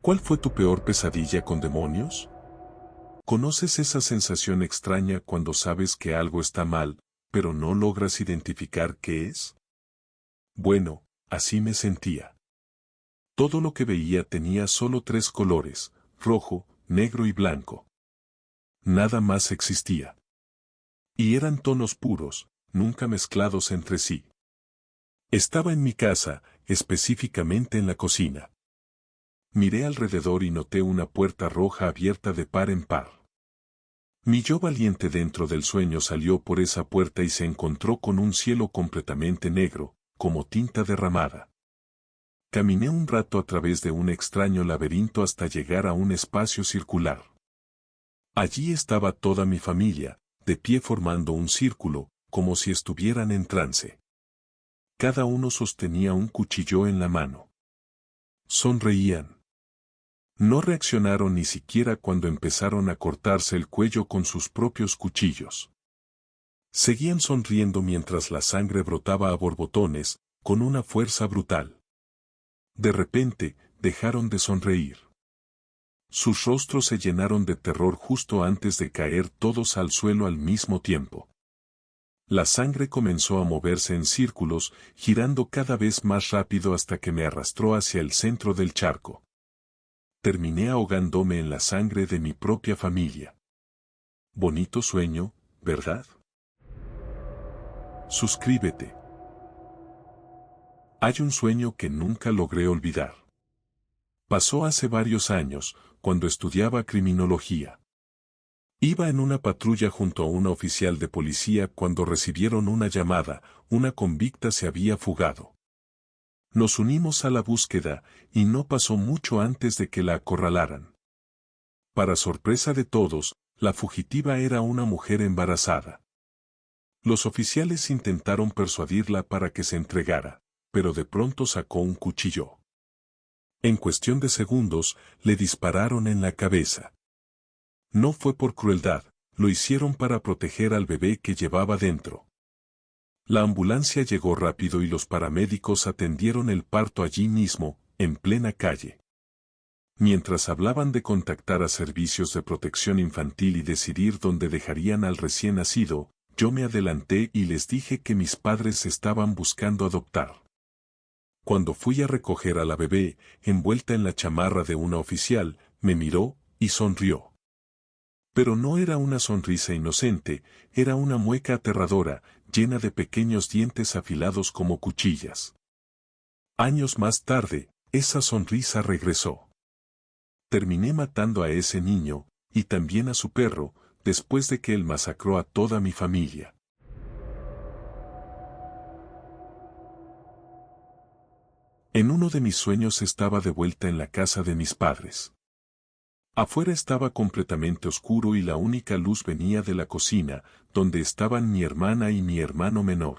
¿Cuál fue tu peor pesadilla con demonios? ¿Conoces esa sensación extraña cuando sabes que algo está mal, pero no logras identificar qué es? Bueno, así me sentía. Todo lo que veía tenía solo tres colores: rojo, negro y blanco. Nada más existía. Y eran tonos puros, nunca mezclados entre sí. Estaba en mi casa, específicamente en la cocina. Miré alrededor y noté una puerta roja abierta de par en par. Mi yo valiente dentro del sueño salió por esa puerta y se encontró con un cielo completamente negro, como tinta derramada. Caminé un rato a través de un extraño laberinto hasta llegar a un espacio circular. Allí estaba toda mi familia, de pie formando un círculo, como si estuvieran en trance. Cada uno sostenía un cuchillo en la mano. Sonreían. No reaccionaron ni siquiera cuando empezaron a cortarse el cuello con sus propios cuchillos. Seguían sonriendo mientras la sangre brotaba a borbotones, con una fuerza brutal. De repente, dejaron de sonreír. Sus rostros se llenaron de terror justo antes de caer todos al suelo al mismo tiempo. La sangre comenzó a moverse en círculos, girando cada vez más rápido hasta que me arrastró hacia el centro del charco. Terminé ahogándome en la sangre de mi propia familia. Bonito sueño, ¿verdad? Suscríbete. Hay un sueño que nunca logré olvidar. Pasó hace varios años, cuando estudiaba criminología. Iba en una patrulla junto a una oficial de policía cuando recibieron una llamada: una convicta se había fugado. Nos unimos a la búsqueda, y no pasó mucho antes de que la acorralaran. Para sorpresa de todos, la fugitiva era una mujer embarazada. Los oficiales intentaron persuadirla para que se entregara, pero de pronto sacó un cuchillo. En cuestión de segundos, le dispararon en la cabeza. No fue por crueldad, lo hicieron para proteger al bebé que llevaba dentro. La ambulancia llegó rápido y los paramédicos atendieron el parto allí mismo, en plena calle. Mientras hablaban de contactar a servicios de protección infantil y decidir dónde dejarían al recién nacido, yo me adelanté y les dije que mis padres estaban buscando adoptar. Cuando fui a recoger a la bebé, envuelta en la chamarra de una oficial, me miró y sonrió. Pero no era una sonrisa inocente, era una mueca aterradora, llena de pequeños dientes afilados como cuchillas. Años más tarde, esa sonrisa regresó. Terminé matando a ese niño, y también a su perro, después de que él masacró a toda mi familia. En uno de mis sueños estaba de vuelta en la casa de mis padres. Afuera estaba completamente oscuro y la única luz venía de la cocina, donde estaban mi hermana y mi hermano menor.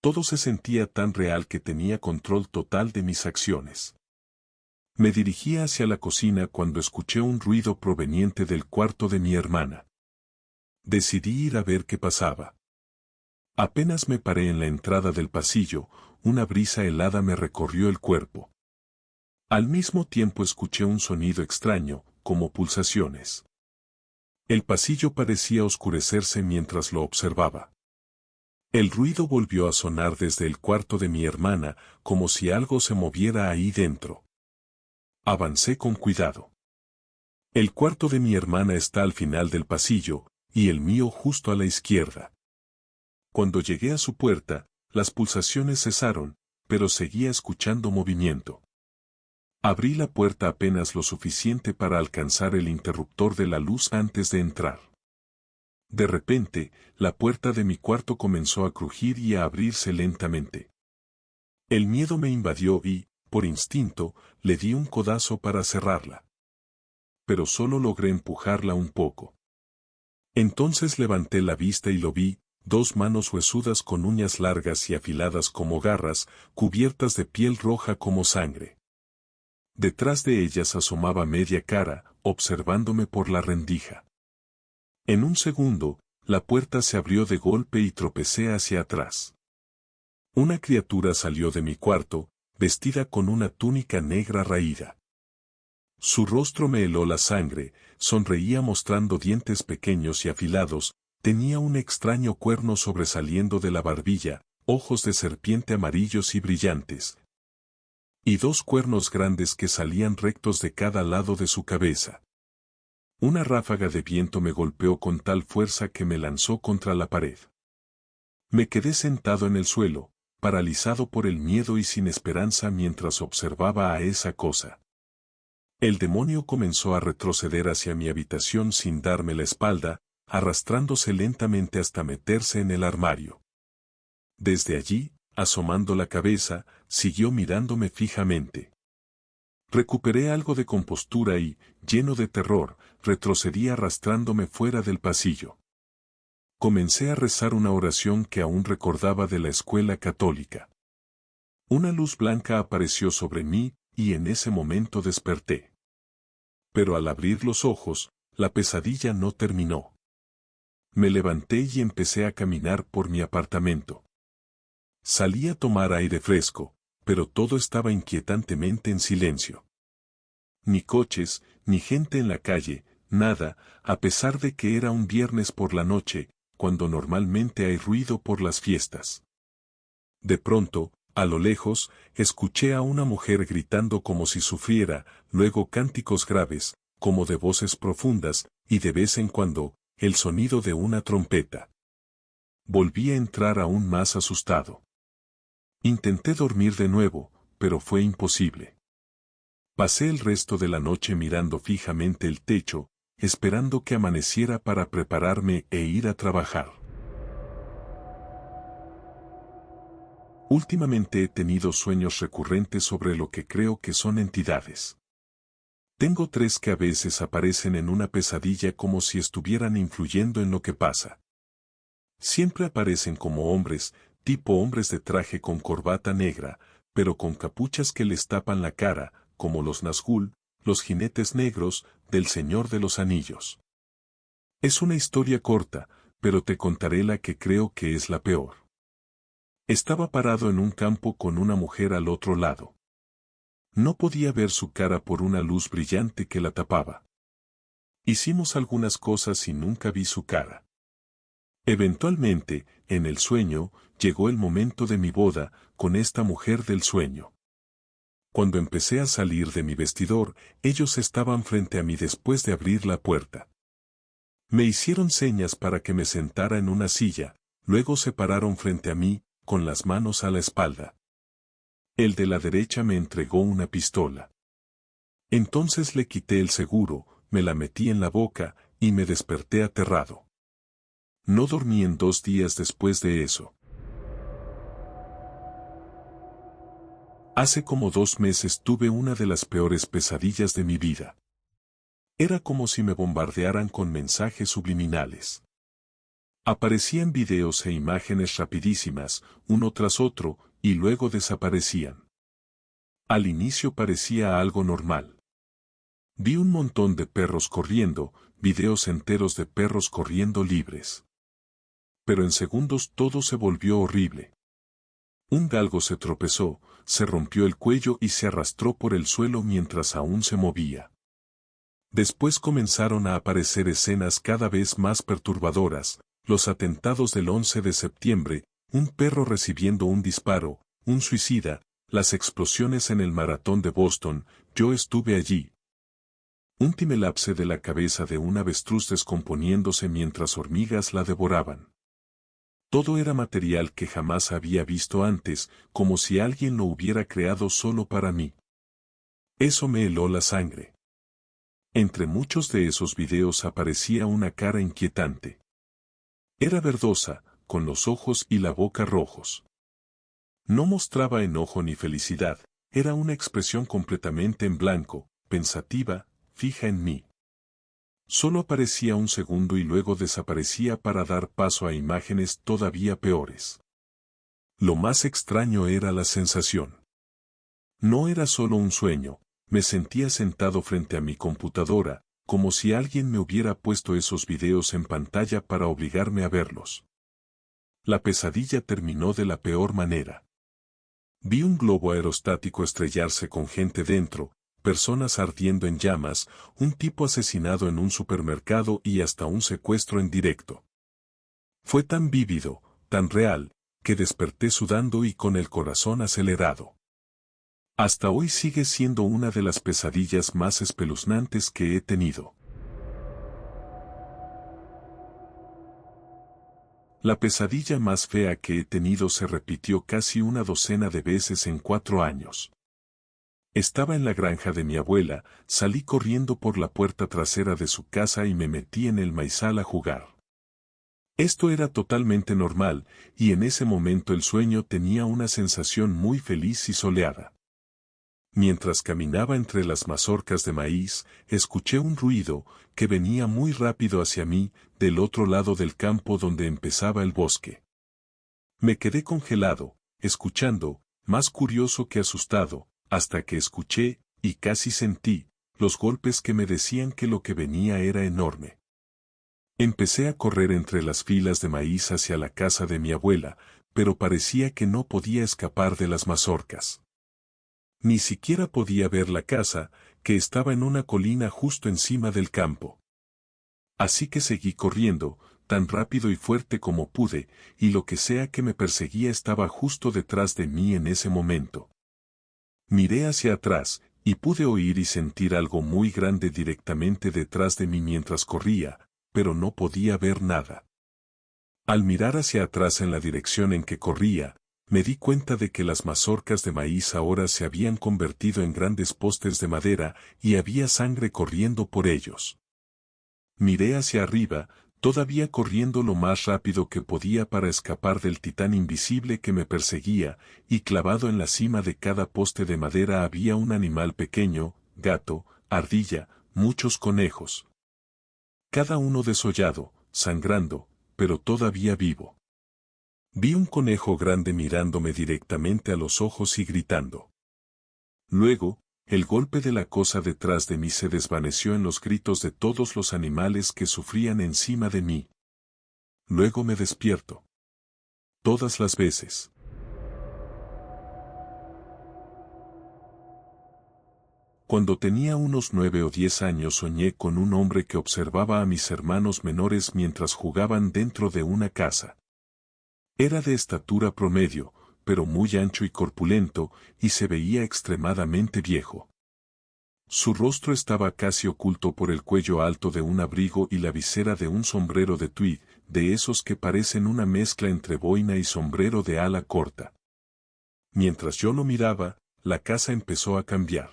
Todo se sentía tan real que tenía control total de mis acciones. Me dirigía hacia la cocina cuando escuché un ruido proveniente del cuarto de mi hermana. Decidí ir a ver qué pasaba. Apenas me paré en la entrada del pasillo, una brisa helada me recorrió el cuerpo. Al mismo tiempo escuché un sonido extraño, como pulsaciones. El pasillo parecía oscurecerse mientras lo observaba. El ruido volvió a sonar desde el cuarto de mi hermana, como si algo se moviera ahí dentro. Avancé con cuidado. El cuarto de mi hermana está al final del pasillo, y el mío justo a la izquierda. Cuando llegué a su puerta, las pulsaciones cesaron, pero seguía escuchando movimiento. Abrí la puerta apenas lo suficiente para alcanzar el interruptor de la luz antes de entrar. De repente, la puerta de mi cuarto comenzó a crujir y a abrirse lentamente. El miedo me invadió y, por instinto, le di un codazo para cerrarla. Pero solo logré empujarla un poco. Entonces levanté la vista y lo vi: dos manos huesudas con uñas largas y afiladas como garras, cubiertas de piel roja como sangre. Detrás de ellas asomaba media cara, observándome por la rendija. En un segundo, la puerta se abrió de golpe y tropecé hacia atrás. Una criatura salió de mi cuarto, vestida con una túnica negra raída. Su rostro me heló la sangre, sonreía mostrando dientes pequeños y afilados, tenía un extraño cuerno sobresaliendo de la barbilla, ojos de serpiente amarillos y brillantes. Y dos cuernos grandes que salían rectos de cada lado de su cabeza. Una ráfaga de viento me golpeó con tal fuerza que me lanzó contra la pared. Me quedé sentado en el suelo, paralizado por el miedo y sin esperanza mientras observaba a esa cosa. El demonio comenzó a retroceder hacia mi habitación sin darme la espalda, arrastrándose lentamente hasta meterse en el armario. Desde allí, asomando la cabeza, siguió mirándome fijamente. Recuperé algo de compostura y, lleno de terror, retrocedí arrastrándome fuera del pasillo. Comencé a rezar una oración que aún recordaba de la escuela católica. Una luz blanca apareció sobre mí, y en ese momento desperté. Pero al abrir los ojos, la pesadilla no terminó. Me levanté y empecé a caminar por mi apartamento. Salí a tomar aire fresco, pero todo estaba inquietantemente en silencio. Ni coches, ni gente en la calle, nada, a pesar de que era un viernes por la noche, cuando normalmente hay ruido por las fiestas. De pronto, a lo lejos, escuché a una mujer gritando como si sufriera, luego cánticos graves, como de voces profundas, y de vez en cuando, el sonido de una trompeta. Volví a entrar aún más asustado. Intenté dormir de nuevo, pero fue imposible. Pasé el resto de la noche mirando fijamente el techo, esperando que amaneciera para prepararme e ir a trabajar. Últimamente he tenido sueños recurrentes sobre lo que creo que son entidades. Tengo tres que a veces aparecen en una pesadilla como si estuvieran influyendo en lo que pasa. Siempre aparecen como hombres, tipo hombres de traje con corbata negra, pero con capuchas que les tapan la cara, como los Nazgûl, los jinetes negros, del Señor de los Anillos. Es una historia corta, pero te contaré la que creo que es la peor. Estaba parado en un campo con una mujer al otro lado. No podía ver su cara por una luz brillante que la tapaba. Hicimos algunas cosas y nunca vi su cara. Eventualmente, en el sueño, llegó el momento de mi boda, con esta mujer del sueño. Cuando empecé a salir de mi vestidor, ellos estaban frente a mí después de abrir la puerta. Me hicieron señas para que me sentara en una silla, luego se pararon frente a mí, con las manos a la espalda. El de la derecha me entregó una pistola. Entonces le quité el seguro, me la metí en la boca, y me desperté aterrado. No dormí en 2 días después de eso. Hace como 2 meses tuve una de las peores pesadillas de mi vida. Era como si me bombardearan con mensajes subliminales. Aparecían videos e imágenes rapidísimas, uno tras otro, y luego desaparecían. Al inicio parecía algo normal. Vi un montón de perros corriendo, videos enteros de perros corriendo libres. Pero en segundos todo se volvió horrible. Un galgo se tropezó, se rompió el cuello y se arrastró por el suelo mientras aún se movía. Después comenzaron a aparecer escenas cada vez más perturbadoras, los atentados del 11 de septiembre, un perro recibiendo un disparo, un suicida, las explosiones en el maratón de Boston, yo estuve allí. Un timelapse de la cabeza de un avestruz descomponiéndose mientras hormigas la devoraban. Todo era material que jamás había visto antes, como si alguien lo hubiera creado solo para mí. Eso me heló la sangre. Entre muchos de esos videos aparecía una cara inquietante. Era verdosa, con los ojos y la boca rojos. No mostraba enojo ni felicidad, era una expresión completamente en blanco, pensativa, fija en mí. Solo aparecía un segundo y luego desaparecía para dar paso a imágenes todavía peores. Lo más extraño era la sensación. No era solo un sueño, me sentía sentado frente a mi computadora, como si alguien me hubiera puesto esos videos en pantalla para obligarme a verlos. La pesadilla terminó de la peor manera. Vi un globo aerostático estrellarse con gente dentro, personas ardiendo en llamas, un tipo asesinado en un supermercado y hasta un secuestro en directo. Fue tan vívido, tan real, que desperté sudando y con el corazón acelerado. Hasta hoy sigue siendo una de las pesadillas más espeluznantes que he tenido. La pesadilla más fea que he tenido se repitió casi una docena de veces en 4 años. Estaba en la granja de mi abuela, salí corriendo por la puerta trasera de su casa y me metí en el maizal a jugar. Esto era totalmente normal, y en ese momento el sueño tenía una sensación muy feliz y soleada. Mientras caminaba entre las mazorcas de maíz, escuché un ruido que venía muy rápido hacia mí, del otro lado del campo donde empezaba el bosque. Me quedé congelado, escuchando, más curioso que asustado, hasta que escuché, y casi sentí, los golpes que me decían que lo que venía era enorme. Empecé a correr entre las filas de maíz hacia la casa de mi abuela, pero parecía que no podía escapar de las mazorcas. Ni siquiera podía ver la casa, que estaba en una colina justo encima del campo. Así que seguí corriendo, tan rápido y fuerte como pude, y lo que sea que me perseguía estaba justo detrás de mí en ese momento. Miré hacia atrás, y pude oír y sentir algo muy grande directamente detrás de mí mientras corría, pero no podía ver nada. Al mirar hacia atrás en la dirección en que corría, me di cuenta de que las mazorcas de maíz ahora se habían convertido en grandes postes de madera y había sangre corriendo por ellos. Miré hacia arriba, todavía corriendo lo más rápido que podía para escapar del titán invisible que me perseguía, y clavado en la cima de cada poste de madera había un animal pequeño, gato, ardilla, muchos conejos. Cada uno desollado, sangrando, pero todavía vivo. Vi un conejo grande mirándome directamente a los ojos y gritando. Luego, el golpe de la cosa detrás de mí se desvaneció en los gritos de todos los animales que sufrían encima de mí. Luego me despierto. Todas las veces. Cuando tenía unos 9 o 10 años soñé con un hombre que observaba a mis hermanos menores mientras jugaban dentro de una casa. Era de estatura promedio, pero muy ancho y corpulento, y se veía extremadamente viejo. Su rostro estaba casi oculto por el cuello alto de un abrigo y la visera de un sombrero de tweed, de esos que parecen una mezcla entre boina y sombrero de ala corta. Mientras yo lo miraba, la casa empezó a cambiar.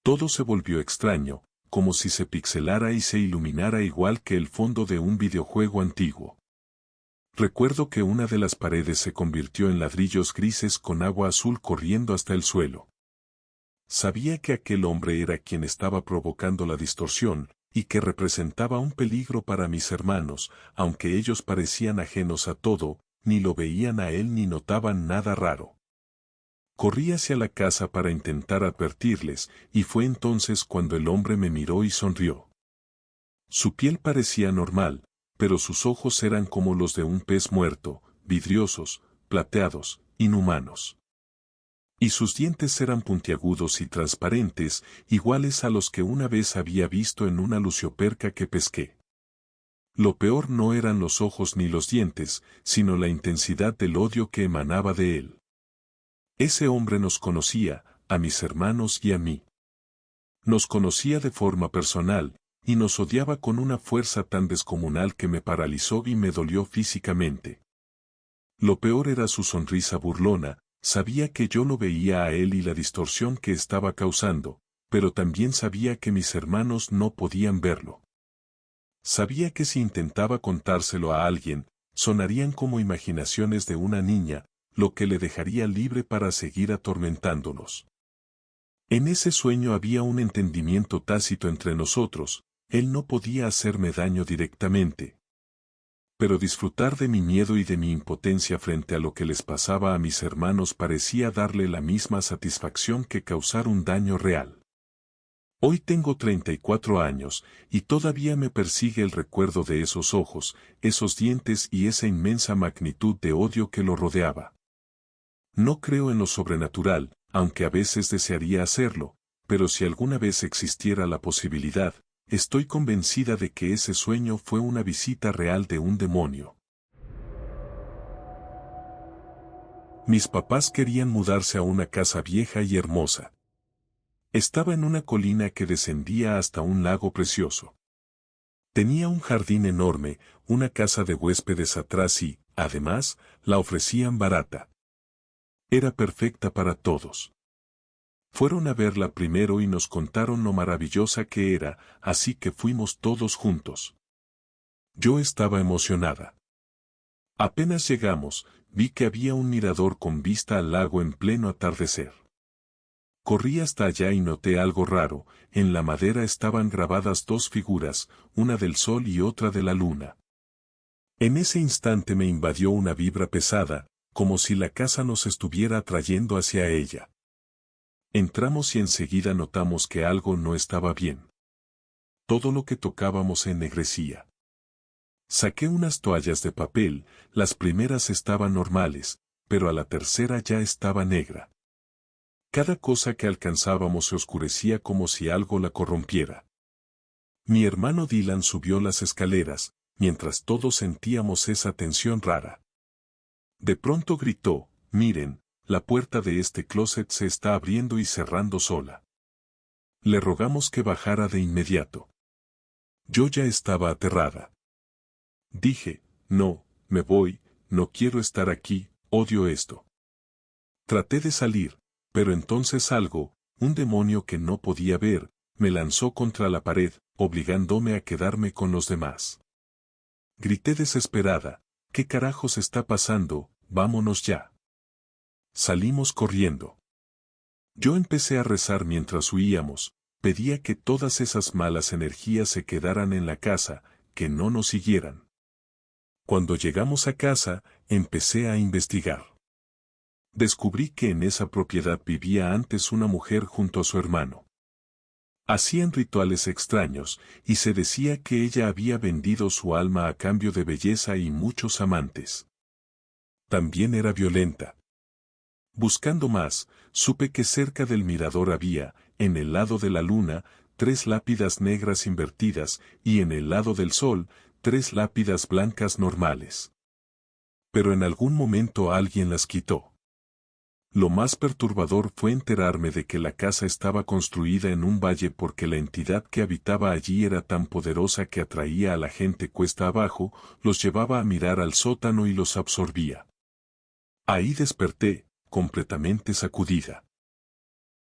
Todo se volvió extraño, como si se pixelara y se iluminara igual que el fondo de un videojuego antiguo. Recuerdo que una de las paredes se convirtió en ladrillos grises con agua azul corriendo hasta el suelo. Sabía que aquel hombre era quien estaba provocando la distorsión, y que representaba un peligro para mis hermanos, aunque ellos parecían ajenos a todo, ni lo veían a él ni notaban nada raro. Corrí hacia la casa para intentar advertirles, y fue entonces cuando el hombre me miró y sonrió. Su piel parecía normal, pero sus ojos eran como los de un pez muerto, vidriosos, plateados, inhumanos. Y sus dientes eran puntiagudos y transparentes, iguales a los que una vez había visto en una lucioperca que pesqué. Lo peor no eran los ojos ni los dientes, sino la intensidad del odio que emanaba de él. Ese hombre nos conocía, a mis hermanos y a mí. Nos conocía de forma personal, y nos odiaba con una fuerza tan descomunal que me paralizó y me dolió físicamente. Lo peor era su sonrisa burlona, sabía que yo lo veía a él y la distorsión que estaba causando, pero también sabía que mis hermanos no podían verlo. Sabía que si intentaba contárselo a alguien, sonarían como imaginaciones de una niña, lo que le dejaría libre para seguir atormentándonos. En ese sueño había un entendimiento tácito entre nosotros, él no podía hacerme daño directamente. Pero disfrutar de mi miedo y de mi impotencia frente a lo que les pasaba a mis hermanos parecía darle la misma satisfacción que causar un daño real. Hoy tengo 34 años, y todavía me persigue el recuerdo de esos ojos, esos dientes y esa inmensa magnitud de odio que lo rodeaba. No creo en lo sobrenatural, aunque a veces desearía hacerlo, pero si alguna vez existiera la posibilidad, estoy convencida de que ese sueño fue una visita real de un demonio. Mis papás querían mudarse a una casa vieja y hermosa. Estaba en una colina que descendía hasta un lago precioso. Tenía un jardín enorme, una casa de huéspedes atrás y, además, la ofrecían barata. Era perfecta para todos. Fueron a verla primero y nos contaron lo maravillosa que era, así que fuimos todos juntos. Yo estaba emocionada. Apenas llegamos, vi que había un mirador con vista al lago en pleno atardecer. Corrí hasta allá y noté algo raro, en la madera estaban grabadas dos figuras, una del sol y otra de la luna. En ese instante me invadió una vibra pesada, como si la casa nos estuviera atrayendo hacia ella. Entramos y enseguida notamos que algo no estaba bien. Todo lo que tocábamos ennegrecía. Saqué unas toallas de papel, las primeras estaban normales, pero a la tercera ya estaba negra. Cada cosa que alcanzábamos se oscurecía como si algo la corrompiera. Mi hermano Dylan subió las escaleras, mientras todos sentíamos esa tensión rara. De pronto gritó, «Miren, la puerta de este closet se está abriendo y cerrando sola». Le rogamos que bajara de inmediato. Yo ya estaba aterrada. Dije, «No, me voy, no quiero estar aquí, odio esto». Traté de salir, pero entonces algo, un demonio que no podía ver, me lanzó contra la pared, obligándome a quedarme con los demás. Grité desesperada, «¿Qué carajos está pasando? Vámonos ya». Salimos corriendo. Yo empecé a rezar mientras huíamos, pedía que todas esas malas energías se quedaran en la casa, que no nos siguieran. Cuando llegamos a casa, empecé a investigar. Descubrí que en esa propiedad vivía antes una mujer junto a su hermano. Hacían rituales extraños, y se decía que ella había vendido su alma a cambio de belleza y muchos amantes. También era violenta. Buscando más, supe que cerca del mirador había, en el lado de la luna, 3 lápidas negras invertidas, y en el lado del sol, 3 lápidas blancas normales. Pero en algún momento alguien las quitó. Lo más perturbador fue enterarme de que la casa estaba construida en un valle porque la entidad que habitaba allí era tan poderosa que atraía a la gente cuesta abajo, los llevaba a mirar al sótano y los absorbía. Ahí desperté, completamente sacudida.